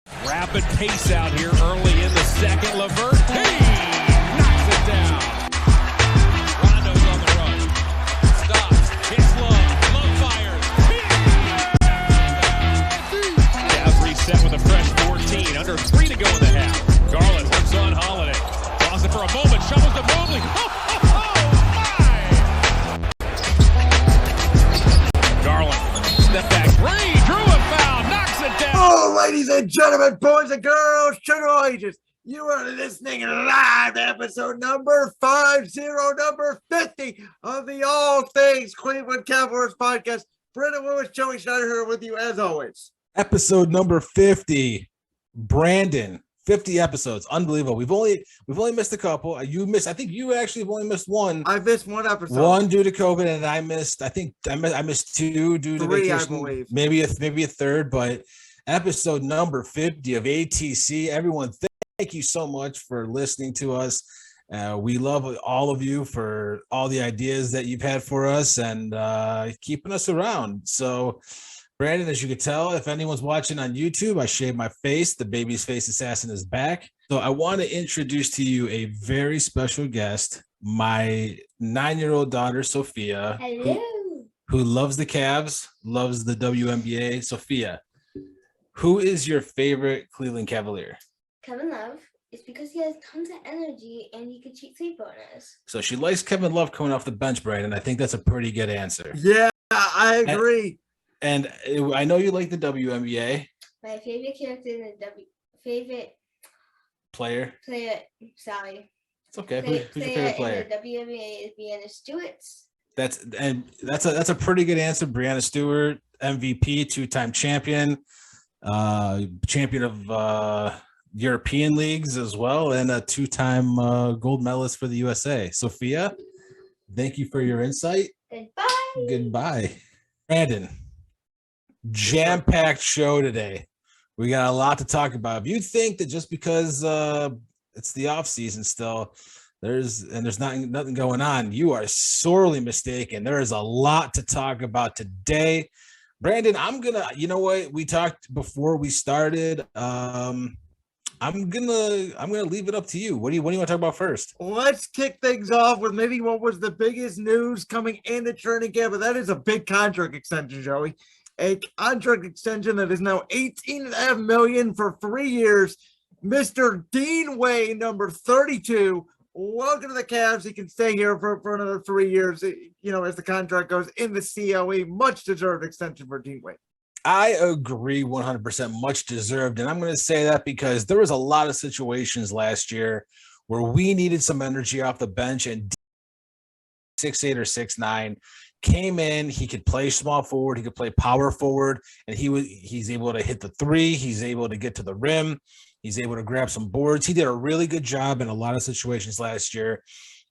Rapid pace out here early in the second. LeVert, hey, knocks it down. Rondo's on the run. Stops, hits Love. Love fires. Cavs reset with a fresh 14. Under 3 to go in the half. Garland works on Holiday. Lost it for a moment. Shovels to Mobley. Garland, step back three, drew a foul, knocks it down. Oh, ladies and gentlemen, boys and girls, children of all ages, you are listening live to episode number 50 of the All Things Cleveland Cavaliers podcast. Brendan Lewis, Joey Schneider here with you as always. Episode number 50. Brandon, 50 episodes. Unbelievable. We've only missed a couple. You missed, I think you actually have only missed one. I missed one episode. One due to COVID, and I missed 2 due to Three, vacation. I believe. Maybe a third, but episode number 50 of ATC. Everyone, thank you so much for listening to us. We love all of you for all the ideas that you've had for us and keeping us around. So, Brandon, as you can tell, if anyone's watching on YouTube, I shaved my face. The baby's face assassin is back. So I want to introduce to you a very special guest, my 9-year-old daughter, Sophia, who loves the Cavs, loves the WNBA. Sophia, who is your favorite Cleveland Cavalier? Kevin Love. It's because he has tons of energy and he can cheat sleep bonus. So she likes Kevin Love coming off the bench, Brandon. I think that's a pretty good answer. Yeah, I agree. And I know you like the WNBA. My favorite character in the favorite player. Sorry. It's okay. Who's your favorite player? In the WNBA is Brianna Stewart. That's a pretty good answer. Brianna Stewart, MVP, 2-time champion, champion of European leagues as well, and a 2-time gold medalist for the USA. Sophia, thank you for your insight. Goodbye. Brandon. Jam-packed show today. We got a lot to talk about. If you think that just because it's the off season still, there's nothing going on, you are sorely mistaken. There is a lot to talk about today. Brandon, you know what? We talked before we started. I'm gonna leave it up to you. What do you want to talk about first? Let's kick things off with maybe what was the biggest news coming into training camp, but that is a big contract extension, Joey. A contract extension that is now $18.5 million for 3 years. Mr. Dean Wade, number 32. Welcome to the Cavs. He can stay here for another 3 years, as the contract goes in the CLE. Much deserved extension for Dean Wade. I agree 100%, much deserved. And I'm going to say that because there was a lot of situations last year where we needed some energy off the bench, and 6'8" or 6'9" came in. He could play small forward, he could play power forward, and he's able to hit the three, he's able to get to the rim, he's able to grab some boards. He did a really good job in a lot of situations last year.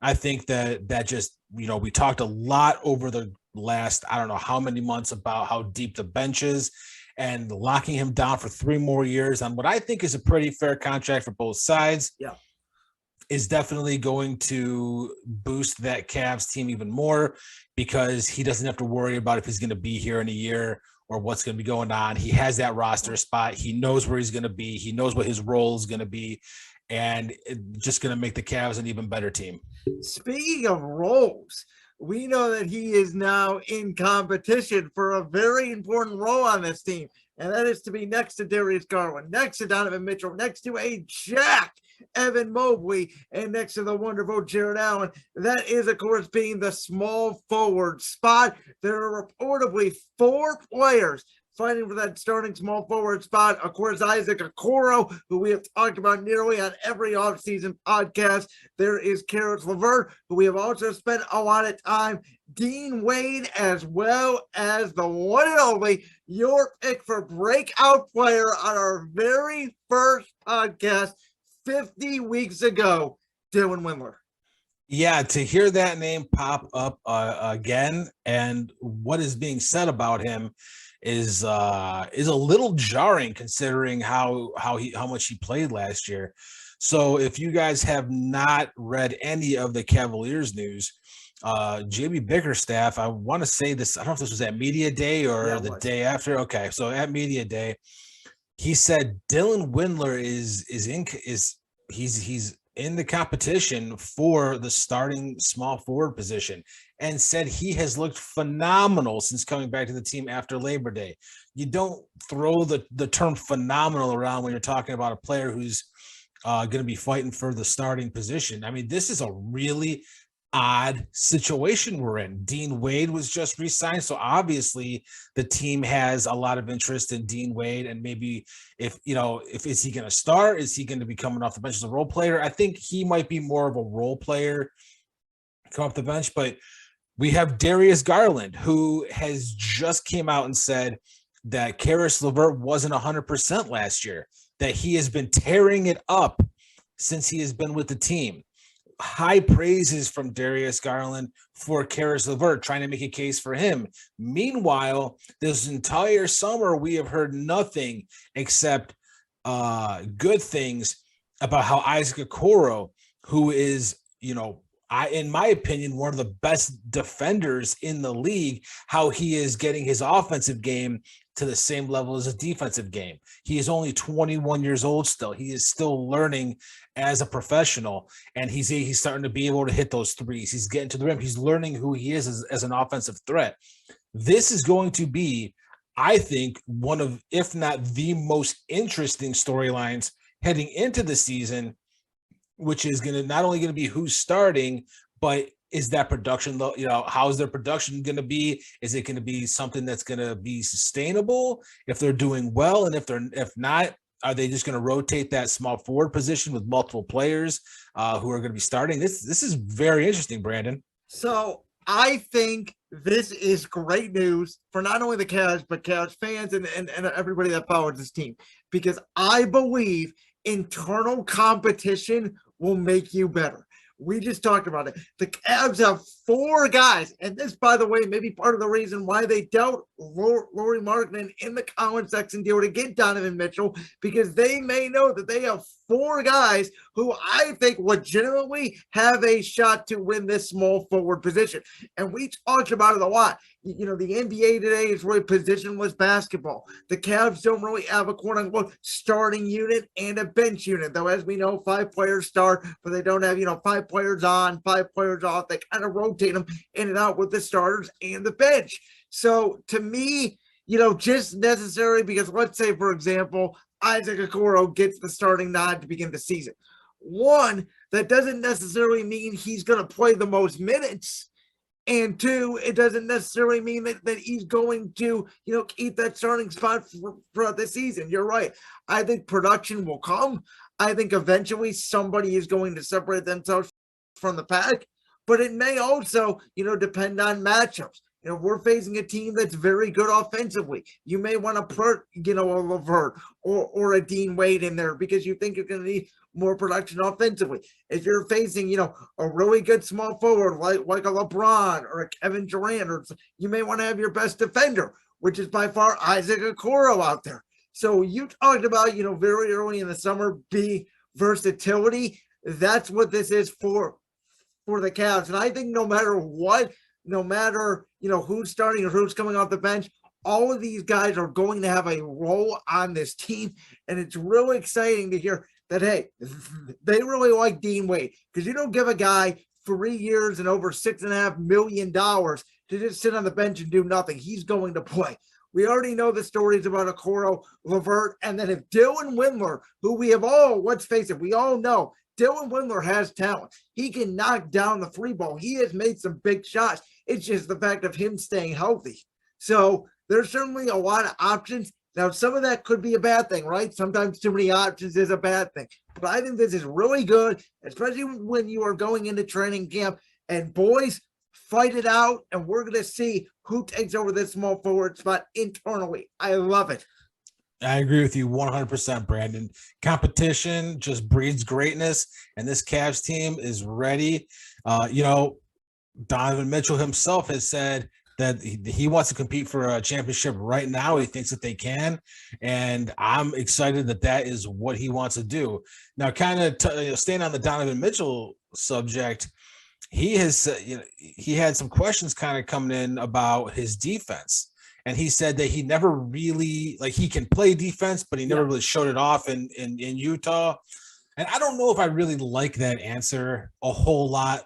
I think that just, we talked a lot over the last, I don't know how many months, about how deep the bench is, and locking him down for 3 more years on what I think is a pretty fair contract for both sides. Yeah. Is definitely going to boost that Cavs team even more, because he doesn't have to worry about if he's going to be here in a year or what's going to be going on. He has that roster spot. He knows where he's going to be. He knows what his role is going to be, and it's just going to make the Cavs an even better team. Speaking of roles, we know that he is now in competition for a very important role on this team, and that is to be next to Darius Garland, next to Donovan Mitchell, next to a jacked Evan Mobley, and next to the wonderful Jared Allen. That is, of course, being the small forward spot. There are reportedly 4 players fighting for that starting small forward spot. Of course, Isaac Okoro, who we have talked about nearly on every offseason podcast. There is Caris LeVert, who we have also spent a lot of time. Dean Wade, as well as the one and only, your pick for breakout player on our very first podcast 50 weeks ago, Dylan Windler. Yeah, to hear that name pop up again, and what is being said about him is a little jarring, considering how much he played last year. So if you guys have not read any of the Cavaliers news, JB Bickerstaff, I want to say this, I don't know if this was at Media Day or the day after. Okay, so at Media Day, he said Dylan Windler is he's in the competition for the starting small forward position, and said he has looked phenomenal since coming back to the team after Labor Day. You don't throw the term phenomenal around when you're talking about a player who's going to be fighting for the starting position. I mean, this is a really odd situation we're in. Dean Wade was just re-signed, so obviously the team has a lot of interest in Dean Wade, and maybe if is he going to start? Is he going to be coming off the bench as a role player? I think he might be more of a role player come off the bench, but we have Darius Garland, who has just came out and said that Karis LeVert wasn't 100% last year, that he has been tearing it up since he has been with the team. High praises from Darius Garland for Karis LeVert, trying to make a case for him. Meanwhile, this entire summer, we have heard nothing except good things about how Isaac Okoro, who is, in my opinion, one of the best defenders in the league, how he is getting his offensive game to the same level as his defensive game. He is only 21 years old still. He is still learning as a professional, and he's starting to be able to hit those threes. He's getting to the rim. He's learning who he is as an offensive threat. This is going to be, I think, one of, if not the most interesting storylines heading into the season, which is going to not only going to be who's starting, but is that production, how is their production going to be? Is it going to be something that's going to be sustainable if they're doing well? And if not, are they just going to rotate that small forward position with multiple players who are going to be starting? This is very interesting, Brandon. So I think this is great news for not only the Cavs, but Cavs fans and everybody that follows this team, because I believe internal competition will make you better. We just talked about it. The Cavs have 4 guys, and this, by the way, may be part of the reason why they dealt Lauri Markkanen in the Colin Sexton deal to get Donovan Mitchell, because they may know that they have 4 guys who I think legitimately have a shot to win this small forward position. And we talked about it a lot. The NBA today is really positionless basketball. The Cavs don't really have a quote-unquote starting unit and a bench unit, though, as we know, 5 players start, but they don't have, 5 players on, 5 players off. They kind of rotate them in and out with the starters and the bench. So to me, just necessary, because let's say, for example, Isaac Okoro gets the starting nod to begin the season. One, that doesn't necessarily mean he's going to play the most minutes. And 2, it doesn't necessarily mean that he's going to, keep that starting spot throughout the season. You're right. I think production will come. I think eventually somebody is going to separate themselves from the pack, but it may also, depend on matchups. We're facing a team that's very good offensively. You may want to put, a LeVert or a Dean Wade in there because you think you're going to need more production offensively. If you're facing, a really good small forward like a LeBron or a Kevin Durant, or you may want to have your best defender, which is by far Isaac Okoro out there. So you talked about, very early in the summer, versatility. That's what this is for the Cavs. And I think no matter what, who's starting or who's coming off the bench, all of these guys are going to have a role on this team. And it's really exciting to hear that, hey, they really like Dean Wade, because you don't give a guy 3 years and over $6.5 million to just sit on the bench and do nothing. He's going to play. We already know the stories about Okoro, LeVert, and then if Dylan Windler, who we have all, let's face it, we all know Dylan Windler has talent. He can knock down the 3 ball. He has made some big shots. It's just the fact of him staying healthy. So there's certainly a lot of options. Now, some of that could be a bad thing, right? Sometimes too many options is a bad thing. But I think this is really good, especially when you are going into training camp. And boys, fight it out, and we're going to see who takes over this small forward spot internally. I love it. I agree with you 100%, Brandon. Competition just breeds greatness, and this Cavs team is ready. Donovan Mitchell himself has said that he wants to compete for a championship right now. He thinks that they can, and I'm excited that is what he wants to do. Now, kind of staying on the Donovan Mitchell subject, he has he had some questions kind of coming in about his defense. and he said that he never really he can play defense, but he never really showed it off in Utah. And I don't know if I really like that answer a whole lot,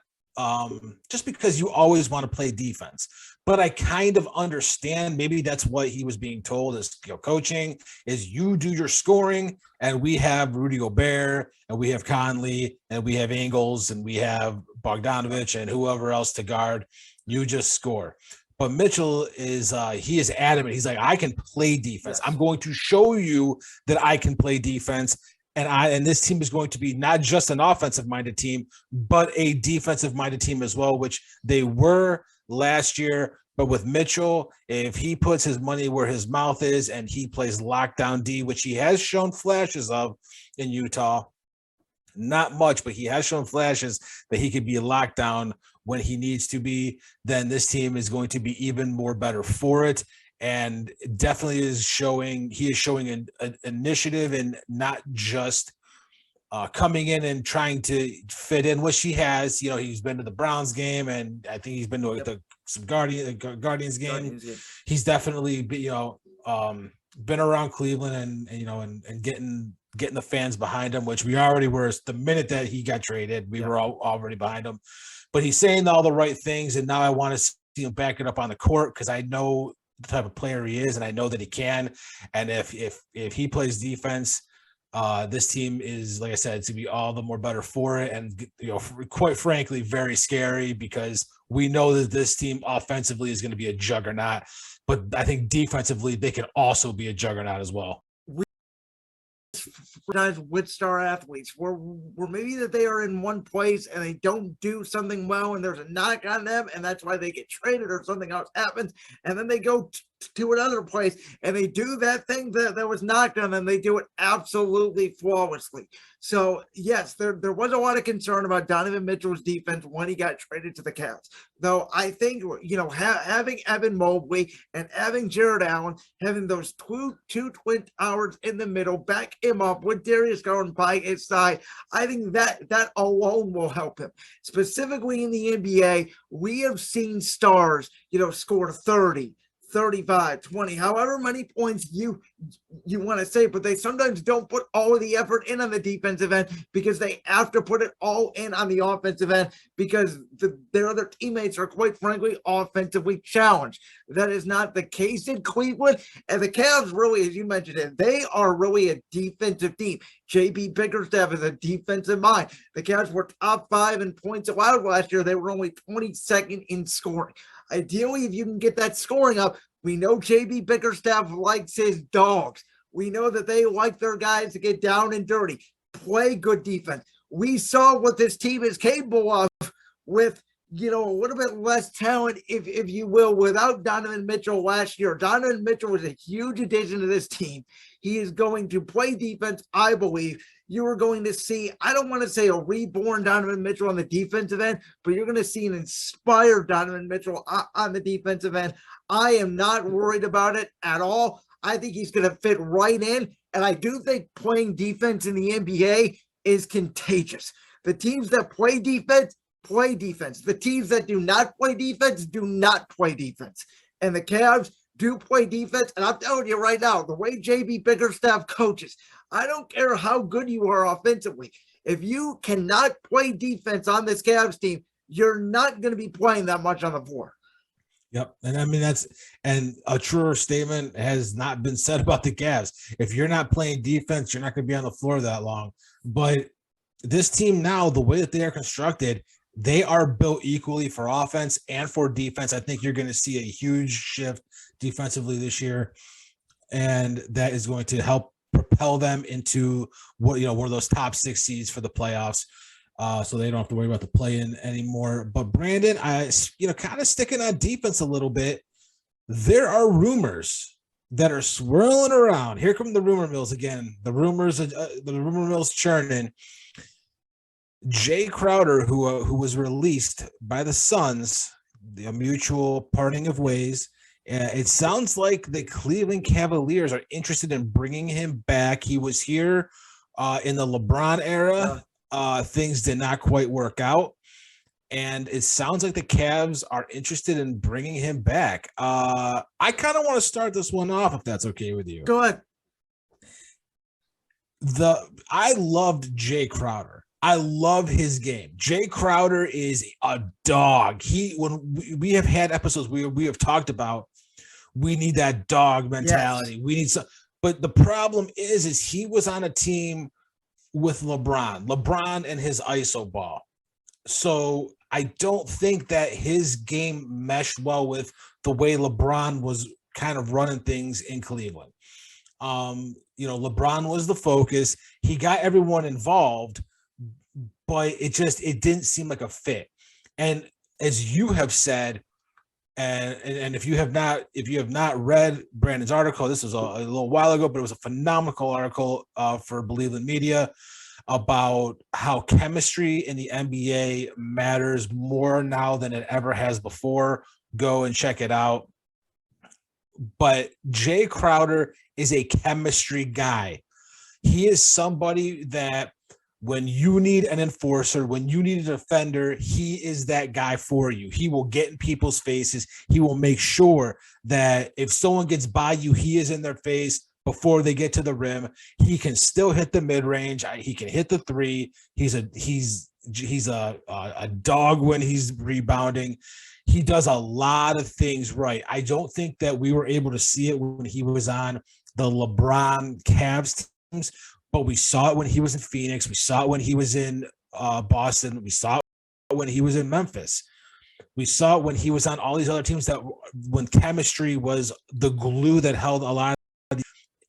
just because you always want to play defense. But I kind of understand maybe that's what he was being told as coaching is you do your scoring, and we have Rudy Gobert, and we have Conley, and we have Ingles, and we have Bogdanovich, and whoever else to guard. You just score. But Mitchell is he is adamant. He's like, I can play defense. I'm going to show you that I can play defense. And this team is going to be not just an offensive-minded team, but a defensive-minded team as well, which they were last year. But with Mitchell, if he puts his money where his mouth is and he plays lockdown D, which he has shown flashes of in Utah, not much, but he has shown flashes that he could be locked down when he needs to be, then this team is going to be even more better for it. And definitely he is showing an initiative and not just coming in and trying to fit in, which he has. He's been to the Browns game, and I think he's been to some Guardians game. He's definitely been around Cleveland and getting the fans behind him, which we already were. The minute that he got traded, we were already behind him. But he's saying all the right things, and now I want to see him back it up on the court because I know the type of player he is, and I know that he can. And if he plays defense, this team is, like I said, to be all the more better for it. And quite frankly, very scary because we know that this team offensively is going to be a juggernaut, but I think defensively they can also be a juggernaut as well. With star athletes where maybe that they are in one place and they don't do something well and there's a knock on them and that's why they get traded or something else happens, and then they go to another place and they do that thing that was knocked on them. They do it absolutely flawlessly. So yes, there was a lot of concern about Donovan Mitchell's defense when he got traded to the Cavs. Though I think having Evan Mobley and having Jared Allen, having those two twin towers in the middle, back him up with Darius Garland by his side, I think that alone will help him. Specifically in the NBA, we have seen stars, score 30, 35, 20, however many points you want to say, but they sometimes don't put all of the effort in on the defensive end because they have to put it all in on the offensive end because their other teammates are, quite frankly, offensively challenged. That is not the case in Cleveland, and the Cavs really, as you mentioned, they are really a defensive team. JB Bickerstaff is a defensive mind. The Cavs were top 5 in points allowed last year. They were only 22nd in scoring. Ideally, if you can get that scoring up, we know JB Bickerstaff likes his dogs. We know that they like their guys to get down and dirty, play good defense. We saw what this team is capable of with, a little bit less talent, if you will, without Donovan Mitchell last year. Donovan Mitchell was a huge addition to this team. He is going to play defense, I believe. You are going to see, I don't want to say a reborn Donovan Mitchell on the defensive end, but you're going to see an inspired Donovan Mitchell on the defensive end. I am not worried about it at all. I think he's going to fit right in, and I do think playing defense in the NBA is contagious. The teams that play defense, play defense. The teams that do not play defense, do not play defense. And the Cavs do play defense, and I'm telling you right now, the way JB Bickerstaff coaches, I don't care how good you are offensively. If you cannot play defense on this Cavs team, you're not going to be playing that much on the floor. Yep. And I mean, and a truer statement has not been said about the Cavs. If you're not playing defense, you're not going to be on the floor that long. But this team now, the way that they are constructed, they are built equally for offense and for defense. I think you're going to see a huge shift defensively this year, and that is going to help propel them into one of those top 6 seeds for the playoffs. So they don't have to worry about the play-in anymore. But Brandon, kind of sticking on defense a little bit. There are rumors that are swirling around. Here come the rumor mills again. The rumor mills churning. Jae Crowder, who was released by the Suns, a mutual parting of ways. It sounds like the Cleveland Cavaliers are interested in bringing him back. He was here in the LeBron era. Things did not quite work out. and it sounds like the Cavs are interested in bringing him back. I kind of want to start this one off, if that's okay with you. Go ahead. I loved Jae Crowder. I love his game. Jae Crowder is a dog. When we have had episodes we have talked about, we need that dog mentality. Yes. We need some, but the problem is he was on a team with LeBron and his ISO ball. So I don't think that his game meshed well with the way LeBron was kind of running things in Cleveland. LeBron was the focus. He got everyone involved, but it didn't seem like a fit. And as you have said, and if you have not read Brandon's article, this was a little while ago, but it was a phenomenal article for Cleveland Media about how chemistry in the NBA matters more now than it ever has before. Go and check it out. But Jae Crowder is a chemistry guy. He is somebody that when you need an enforcer, when you need a defender, he is that guy for you. He will get in people's faces. He will make sure that if someone gets by you, he is in their face before they get to the rim. He can still hit the mid-range. He can hit the three. He's a dog when he's rebounding. He does a lot of things right. I don't think that we were able to see it when he was on the LeBron Cavs teams, but we saw it when he was in Phoenix. We saw it when he was in Boston. We saw it when he was in Memphis. We saw it when he was on all these other teams that when chemistry was the glue that held a lot of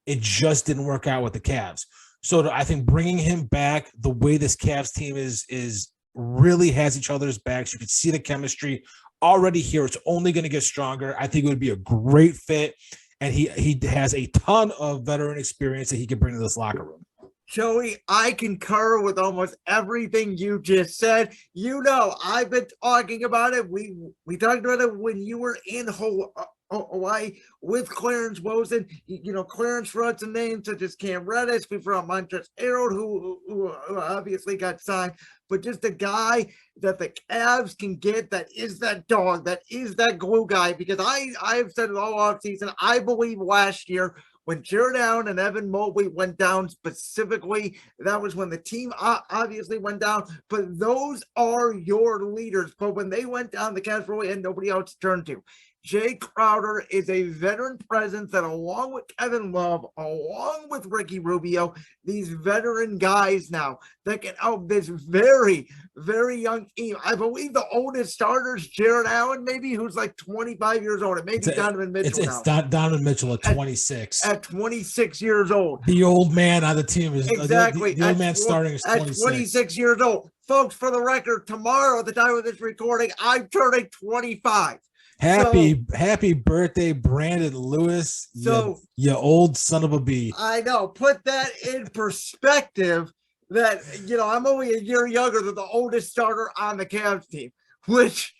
it just didn't work out with the Cavs. So I think bringing him back, the way this Cavs team is really has each other's backs. You can see the chemistry already here. It's only going to get stronger. I think it would be a great fit. And he has a ton of veteran experience that he can bring to this locker room. Joey, I concur with almost everything you just said. I've been talking about it. We talked about it when you were in Hawaii with Clarence Wozen. Clarence brought some names such as Cam Reddish. We brought Montrezl Harrell, who obviously got signed. But just a guy that the Cavs can get that is that dog, that is that glue guy. Because I've said it all offseason. I believe last year when Jared Allen and Evan Mobley went down specifically, that was when the team obviously went down. But those are your leaders. But when they went down, the Cavs really had nobody else to turn to. Jae Crowder is a veteran presence that along with Kevin Love, along with Ricky Rubio, these veteran guys now that can help this very, very young team. I believe the oldest starter is Jared Allen, maybe, who's like 25 years old. It may be Donovan Mitchell now. It's Donovan Mitchell at 26. At 26 years old. The old man on the team is exactly. The old man starting is 26. At 26 years old. Folks, for the record, tomorrow at the time of this recording, I'm turning 25. Happy birthday, Brandon Lewis. You old son of a bee. I know. Put that in perspective that, I'm only a year younger than the oldest starter on the Cavs team, which,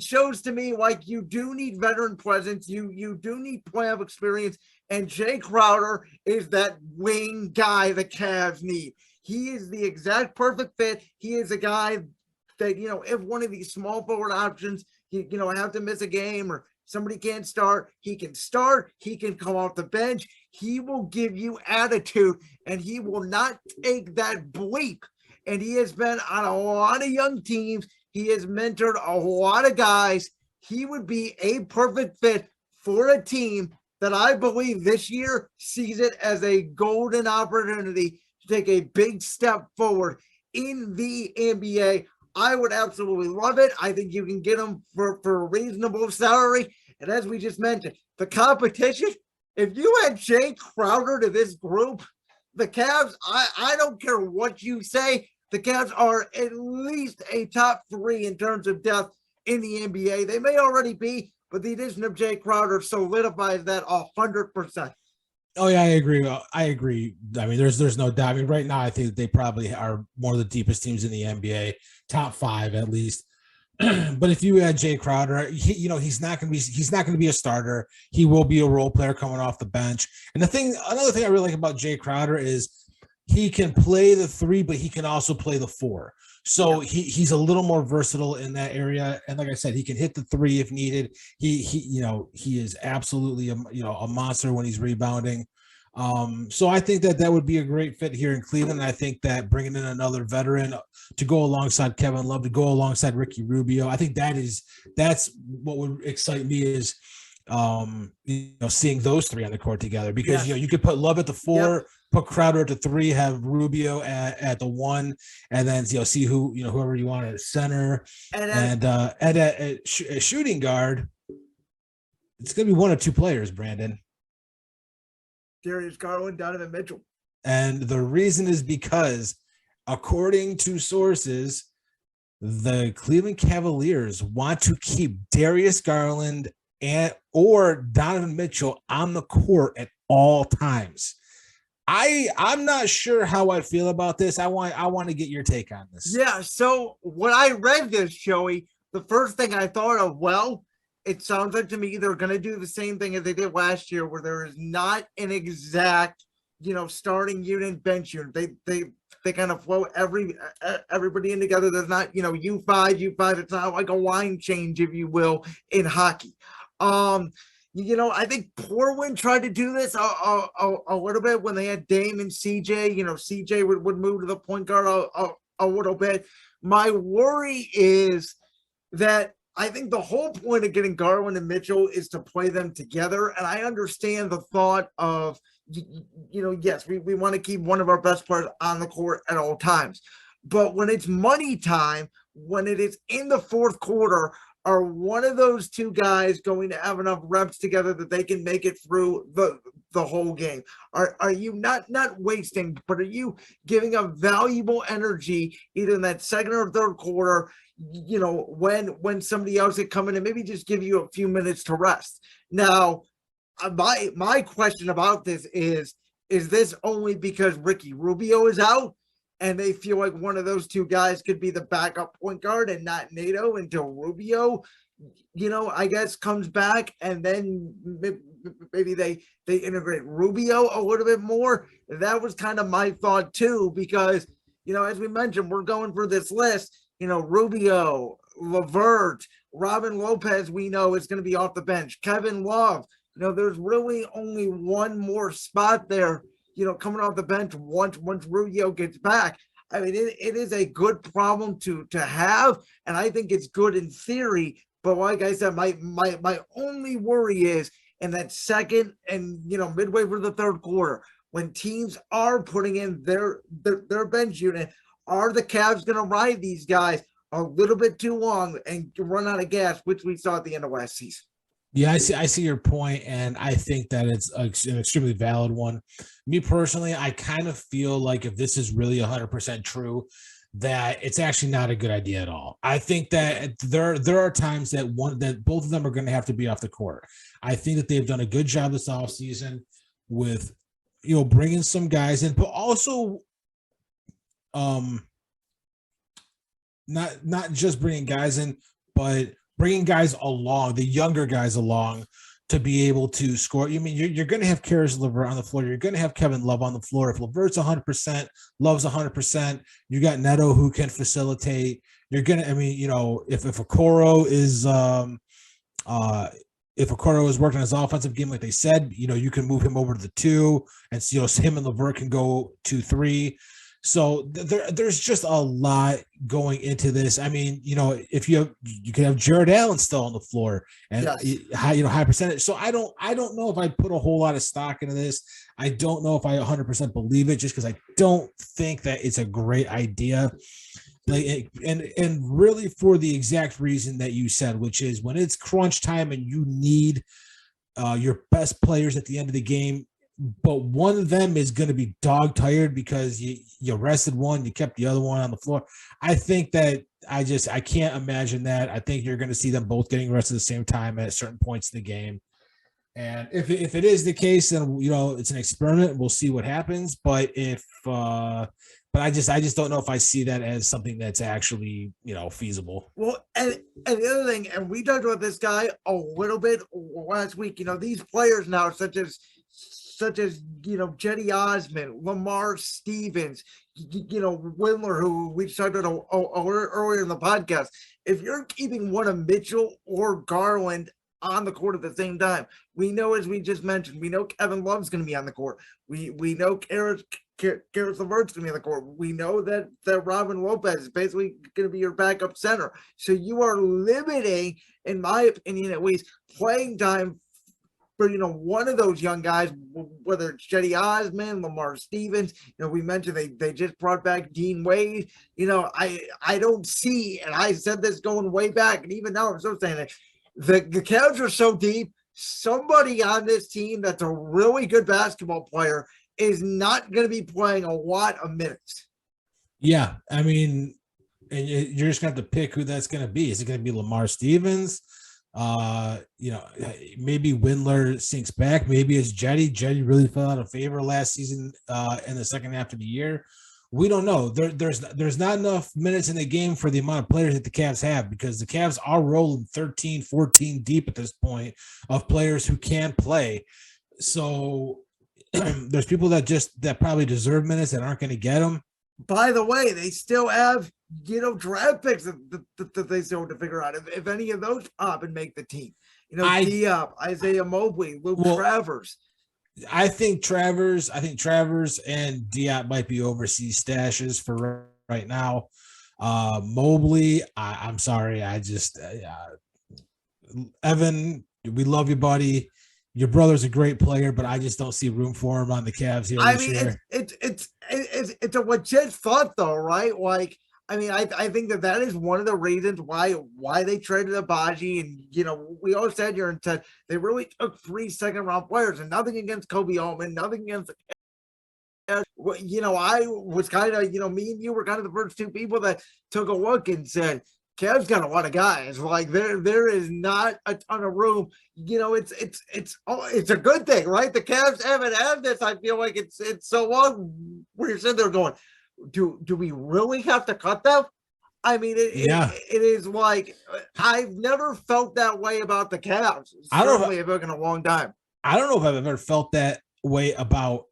shows to me like you do need veteran presence. You do need playoff experience. And Jae Crowder is that wing guy the Cavs need. He is the exact perfect fit. He is a guy that, if one of these small forward options, have to miss a game or somebody can't start, he can start, he can come off the bench, he will give you attitude, and he will not take that bleep. And he has been on a lot of young teams. He has mentored a lot of guys. He would be a perfect fit for a team that I believe this year sees it as a golden opportunity to take a big step forward in the NBA. I would absolutely love it. I think you can get them for a reasonable salary. And as we just mentioned, the competition, if you add Jae Crowder to this group, the Cavs, I don't care what you say, the Cavs are at least a top 3 in terms of depth in the NBA. They may already be, but the addition of Jae Crowder solidifies that 100%. Oh yeah, I agree. There's no doubt. Right now, I think they probably are one of the deepest teams in the NBA, top 5 at least. But if you add Jae Crowder, he's not going to be a starter. He will be a role player coming off the bench. And another thing I really like about Jae Crowder is he can play the 3, but he can also play the 4. So he's a little more versatile in that area. And like I said, he can hit the 3 if needed. He is absolutely a monster when he's rebounding. So I think that would be a great fit here in Cleveland. I think that bringing in another veteran to go alongside Kevin Love, to go alongside Ricky Rubio, I think that's what would excite me is seeing those 3 on the court together, because you could put Love at the 4, put Crowder at the 3, have Rubio at the 1, and then see whoever you want at center, and at shooting guard, it's gonna be 1 or 2 players, Brandon. Darius Garland, Donovan Mitchell. And the reason is because, according to sources, the Cleveland Cavaliers want to keep Darius Garland or Donovan Mitchell on the court at all times. I'm not sure how I feel about this. I want to get your take on this. Yeah. So when I read this, Joey, the first thing I thought of, it sounds like to me they're going to do the same thing as they did last year, where there is not an exact, starting unit, bench unit. They kind of flow everybody in together. There's not, U5. It's not like a line change, if you will, in hockey. I think Portland tried to do this a little bit when they had Dame and CJ. CJ would move to the point guard a little bit. My worry is that I think the whole point of getting Garland and Mitchell is to play them together. And I understand the thought of, yes, we want to keep one of our best players on the court at all times. But when it's money time, when it is in the fourth quarter, are one of those 2 guys going to have enough reps together that they can make it through the whole game? Are you not wasting, but are you giving a valuable energy either in that second or third quarter, when somebody else could come in and maybe just give you a few minutes to rest? Now, my question about this is this only because Ricky Rubio is out and they feel like one of those 2 guys could be the backup point guard and not NATO until Rubio, I guess comes back, and then maybe they integrate Rubio a little bit more? That was kind of my thought too, because, as we mentioned, we're going for this list, Rubio, LeVert, Robin Lopez, we know is going to be off the bench. Kevin Love, there's really only one more spot there, coming off the bench once Rubio gets back. I mean, it is a good problem to have, and I think it's good in theory. But like I said, my only worry is in that second and midway through the third quarter, when teams are putting in their bench unit, are the Cavs going to ride these guys a little bit too long and run out of gas, which we saw at the end of last season? Yeah, I see your point, and I think that it's an extremely valid one. Me personally, I kind of feel like if this is really 100% true, that it's actually not a good idea at all. I think that there are times that both of them are going to have to be off the court. I think that they've done a good job this offseason with bringing some guys in, but also not just bringing guys in, but bringing guys along, the younger guys along, to be able to score. I mean, you're going to have Caris LeVert on the floor. You're going to have Kevin Love on the floor. If LeVert's 100%, Love's 100%, you got Neto who can facilitate. You're going to, if Okoro is working on his offensive game, like they said, you can move him over to the 2, and him and LeVert can go 2-3. So there's just a lot going into this. I mean, if you could have Jared Allen still on the floor and high percentage. So I don't know if I put a whole lot of stock into this. I don't know if I 100% believe it, just because I don't think that it's a great idea. And really for the exact reason that you said, which is when it's crunch time and you need your best players at the end of the game, but one of them is going to be dog tired because you rested one, you kept the other one on the floor. I think that I can't imagine that. I think you're going to see them both getting rest at the same time at certain points in the game. And if it is the case, then it's an experiment. We'll see what happens. But I just don't know if I see that as something that's actually feasible. Well, and the other thing, and we talked about this guy a little bit last week. These players now, such as such as, Jetty Osman, Lamar Stevens, Windler, who we talked about earlier in the podcast. If you're keeping one of Mitchell or Garland on the court at the same time, we know, as we just mentioned, we know Kevin Love's going to be on the court. We know Karis LeVert's going to be on the court. We know that Robin Lopez is basically going to be your backup center. So you are limiting, in my opinion at least, playing time for, one of those young guys, whether it's Jetty Osman, Lamar Stevens. We mentioned they just brought back Dean Wade. I don't see, and I said this going way back, and even now I'm still saying it, the Cavs are so deep, somebody on this team that's a really good basketball player is not going to be playing a lot of minutes. Yeah, I mean, and you're just going to have to pick who that's going to be. Is it going to be Lamar Stevens? Maybe Windler sinks back. Maybe it's Jetty. Jetty really fell out of favor last season in the second half of the year. We don't know. There's not enough minutes in the game for the amount of players that the Cavs have, because the Cavs are rolling 13, 14 deep at this point of players who can play. So there's people that probably deserve minutes that aren't going to get them. By the way, they still have, draft picks that they still have to figure out if any of those pop and make the team. Diop, Isaiah Mobley, Luke Travers. I think Travers and Diop might be overseas stashes for right now. Mobley, I'm sorry. Evan, we love you, buddy. Your brother's a great player, but I just don't see room for him on the Cavs here this year. It's a legit thought, though, right? I think that is one of the reasons why they traded Abaji, and we all said here and they really took 3 second-round players, and nothing against Kobe Altman, nothing against. I was kind of, me and you were kind of the first two people that took a look and said, Cavs got a lot of guys. Like there is not a ton of room. It's a good thing, right? The Cavs haven't had this. I feel like it's so long. We're sitting there going, do we really have to cut them? I mean, it is like, I've never felt that way about the Cavs. I don't know if in a long time. I don't know if I've ever felt that way about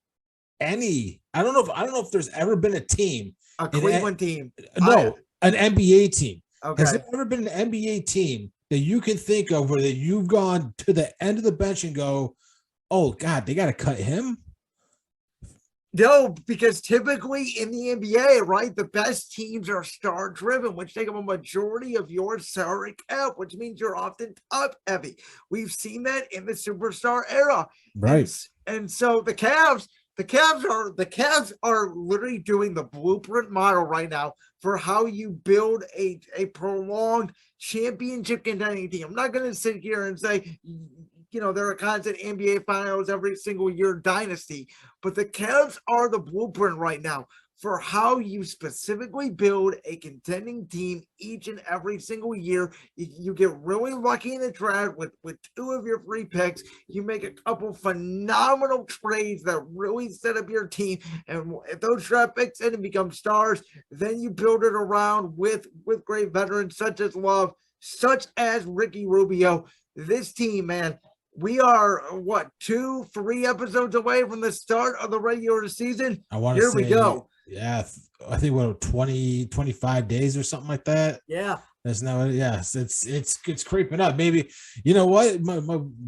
any. I don't know if there's ever been a team, a Cleveland team, an NBA team. Okay. Has there ever been an NBA team that you can think of where that you've gone to the end of the bench and go, oh God, they got to cut him? No, because typically in the NBA, right, the best teams are star driven, which take up a majority of your salary cap, which means you're often top heavy. We've seen that in the superstar era. Right. And so the Cavs are literally doing the blueprint model right now for how you build a prolonged championship contending team. I'm not going to sit here and say, they're a constant NBA finals every single year dynasty, but the Cavs are the blueprint right now for how you specifically build a contending team each and every single year. You get really lucky in the draft with 2 of your 3 picks. You make a couple phenomenal trades that really set up your team. And if those draft picks end and become stars, then you build it around with great veterans such as Love, such as Ricky Rubio. This team, man, we are 2-3 episodes away from the start of the regular season. Here we go. Yeah, I think 25 days or something like that. Yeah, that's now. Yes, it's creeping up. Maybe what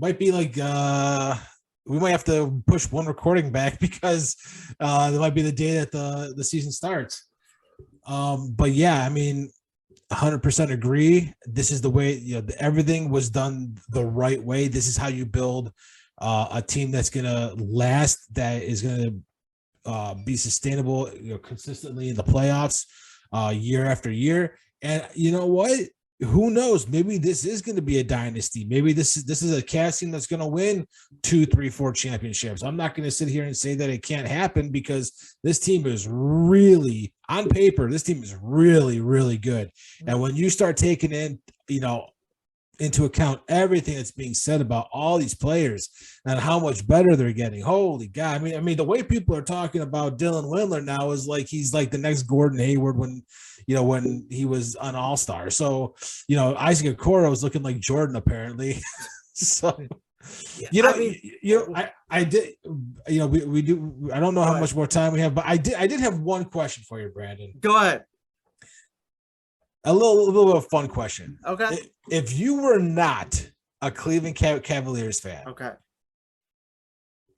might be like. We might have to push one recording back because that might be the day that the season starts. But yeah, I mean, 100% agree. This is the way, everything was done the right way. This is how you build a team that's going to last, that is going to be sustainable, consistently in the playoffs year after year. And you know what? Who knows? Maybe this is going to be a dynasty. Maybe this is a Cavs team that's going to win 2, 3, 4 championships. I'm not going to sit here and say that it can't happen, because this team is really, on paper, this team is really, really good. And when you start taking into account everything that's being said about all these players and how much better they're getting, holy God! I mean, the way people are talking about Dylan Windler now is like he's like the next Gordon Hayward when he was an All-Star. So Isaac Okoro is looking like Jordan apparently. So You know, I mean, I did. You know, we do. I don't know how much more time we have, but I did have one question for you, Brandon. go ahead. A little bit of a fun question. Okay. If you were not a Cleveland Cavaliers fan, Okay.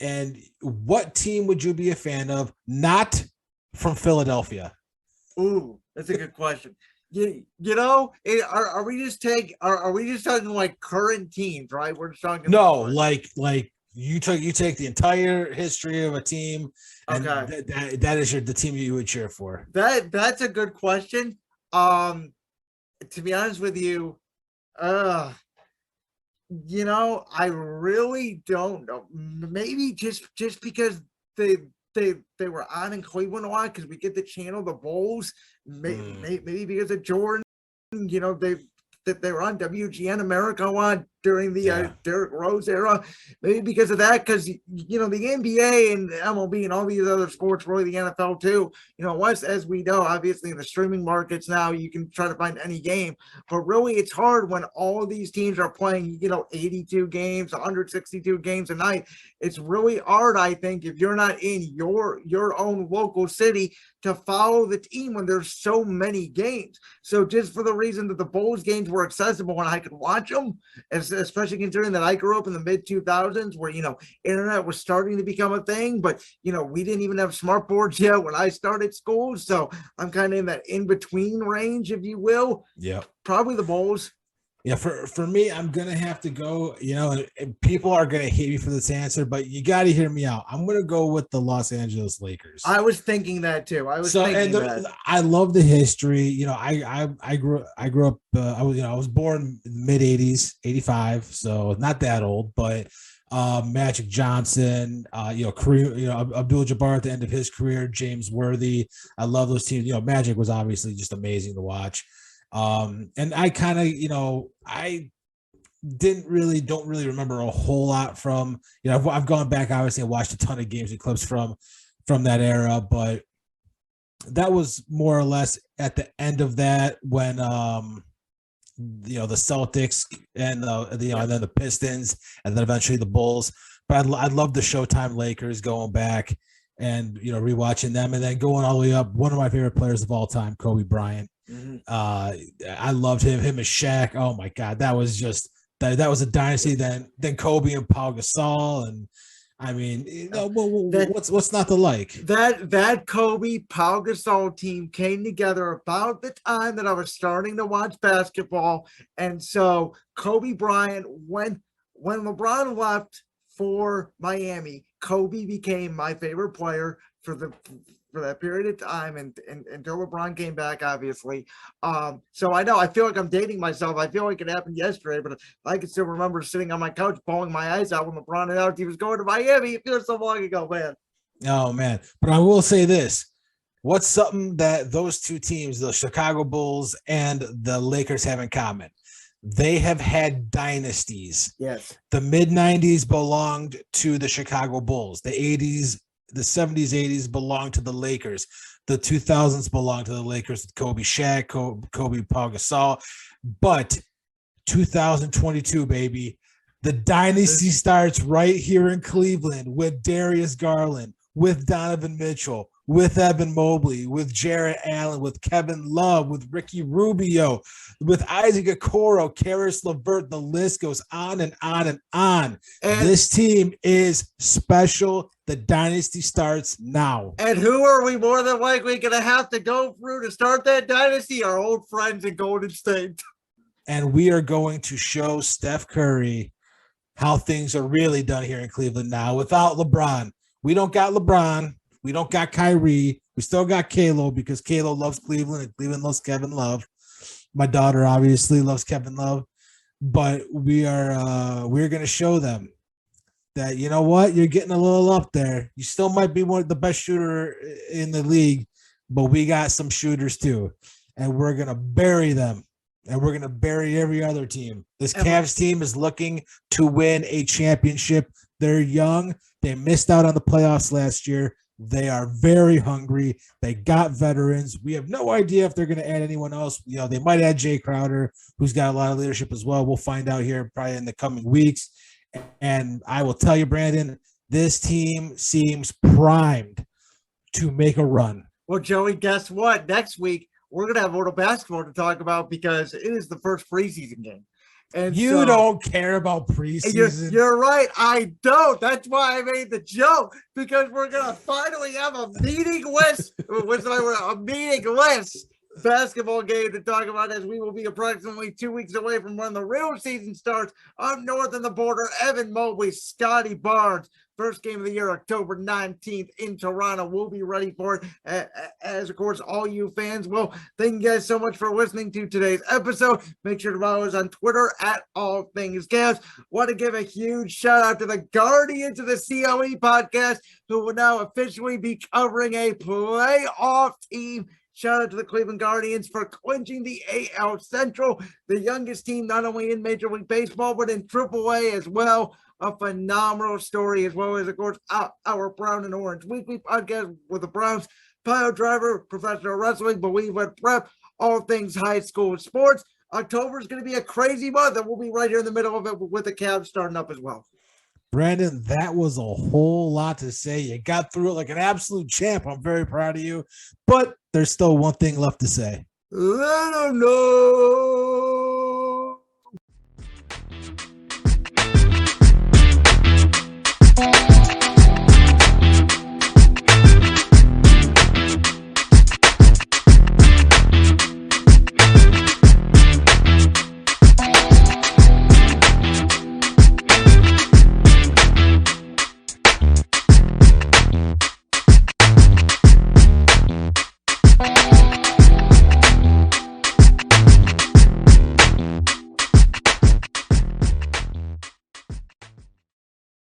and what team would you be a fan of? Not from Philadelphia. Ooh, that's a good question. You know, are we just talking like current teams, right? We're just talking. No, like you take the entire history of a team, and that is the team you would cheer for. That's a good question. To be honest with you, you know, I really don't know. Maybe just because they were on in Cleveland a lot, because we get to channel the Bulls. Maybe because of Jordan, you know, they were on WGN America a lot during the Derrick Rose era. Maybe because of that, because, you know, the NBA and MLB and all these other sports, really the NFL too, you know, as we know, obviously in the streaming markets now, you can try to find any game, but really it's hard when all of these teams are playing, you know, 82 games, 162 games a night. It's really hard, I think, if you're not in your own local city, to follow the team when there's so many games. So just for the reason that the Bulls games were accessible and I could watch them, especially considering that I grew up in the mid 2000s where, you know, internet was starting to become a thing, but, you know, we didn't even have smart boards yet when I started school. So I'm kind of in that in-between range, if you will. Yeah. Probably the Bulls. Yeah, for me, I'm gonna have to go. You know, and people are gonna hate me for this answer, but you got to hear me out. I'm gonna go with the Los Angeles Lakers. I was thinking that too. I love the history. You know, I grew up. I was born in the mid '80s, '85, so not that old. But Magic Johnson, Kareem, Abdul-Jabbar at the end of his career, James Worthy. I love those teams. You know, Magic was obviously just amazing to watch. And I kind of, you know, I don't really remember a whole lot from, you know, I've gone back, obviously, and watched a ton of games and clips from that era, but that was more or less at the end of that when, you know, the Celtics and and then the Pistons and then eventually the Bulls. But I love the Showtime Lakers going back and, you know, rewatching them and then going all the way up. One of my favorite players of all time, Kobe Bryant. Mm-hmm. I loved him and Shaq. Oh my God, that was just that was a dynasty. Then Kobe and Pau Gasol, and I mean, you know, what's not to like? That Kobe Pau Gasol team came together about the time that I was starting to watch basketball, and so Kobe Bryant, when LeBron left for Miami, Kobe became my favorite player for that period of time and until LeBron came back, obviously. So I feel like I'm dating myself. I feel like it happened yesterday, but I can still remember sitting on my couch bawling my eyes out when LeBron announced he was going to Miami. It feels so long ago, man. Oh man. But I will say this. What's something that those two teams, the Chicago Bulls and the Lakers, have in common? They have had dynasties. Yes. The mid-90s belonged to the Chicago Bulls. The 80s, the 70s, 80s belonged to the Lakers. The 2000s belonged to the Lakers with Kobe, Shaq, Kobe, Pau Gasol. But 2022, baby, the dynasty starts right here in Cleveland with Darius Garland, with Donovan Mitchell, with Evan Mobley, with Jarrett Allen, with Kevin Love, with Ricky Rubio, with Isaac Okoro, Karis LeVert. The list goes on and on and on. And this team is special. The dynasty starts now. And who are we more than likely going to have to go through to start that dynasty? Our old friends in Golden State. And we are going to show Steph Curry how things are really done here in Cleveland now without LeBron. We don't got LeBron. We don't got Kyrie. We still got Kalo because Kalo loves Cleveland and Cleveland loves Kevin Love. My daughter obviously loves Kevin Love, but we're going to show them that, you know what, you're getting a little up there. You still might be one of the best shooter in the league, but we got some shooters too, and we're going to bury them. And we're going to bury every other team. This Cavs team is looking to win a championship. They're young. They missed out on the playoffs last year. They are very hungry. They got veterans. We have no idea if they're going to add anyone else. You know, they might add Jae Crowder, who's got a lot of leadership as well. We'll find out here probably in the coming weeks. And I will tell you, Brandon, this team seems primed to make a run. Well, Joey, guess what? Next week, we're going to have a little basketball to talk about because it is the first preseason game. And you don't care about preseason. You're right. I don't. That's why I made the joke, because we're going to finally have a meaningless basketball game to talk about, as we will be approximately 2 weeks away from when the real season starts up north in the border. Evan Mobley, Scotty Barnes. First game of the year, October 19th in Toronto. We'll be ready for it, as, of course, all you fans will. Thank you guys so much for listening to today's episode. Make sure to follow us on Twitter at All Things Cavs. Want to give a huge shout-out to the Guardians of the CLE podcast, who will now officially be covering a playoff team. Shout out to the Cleveland Guardians for clinching the AL Central, the youngest team not only in Major League Baseball, but in AAA as well. A phenomenal story, as well as, of course, our Brown and Orange Weekly podcast with the Browns, pile driver, professional wrestling, Believe What Prep, all things high school sports. October is going to be a crazy month, and we'll be right here in the middle of it with the Cavs starting up as well. Brandon, that was a whole lot to say. You got through it like an absolute champ. I'm very proud of you. But there's still one thing left to say. Let them know.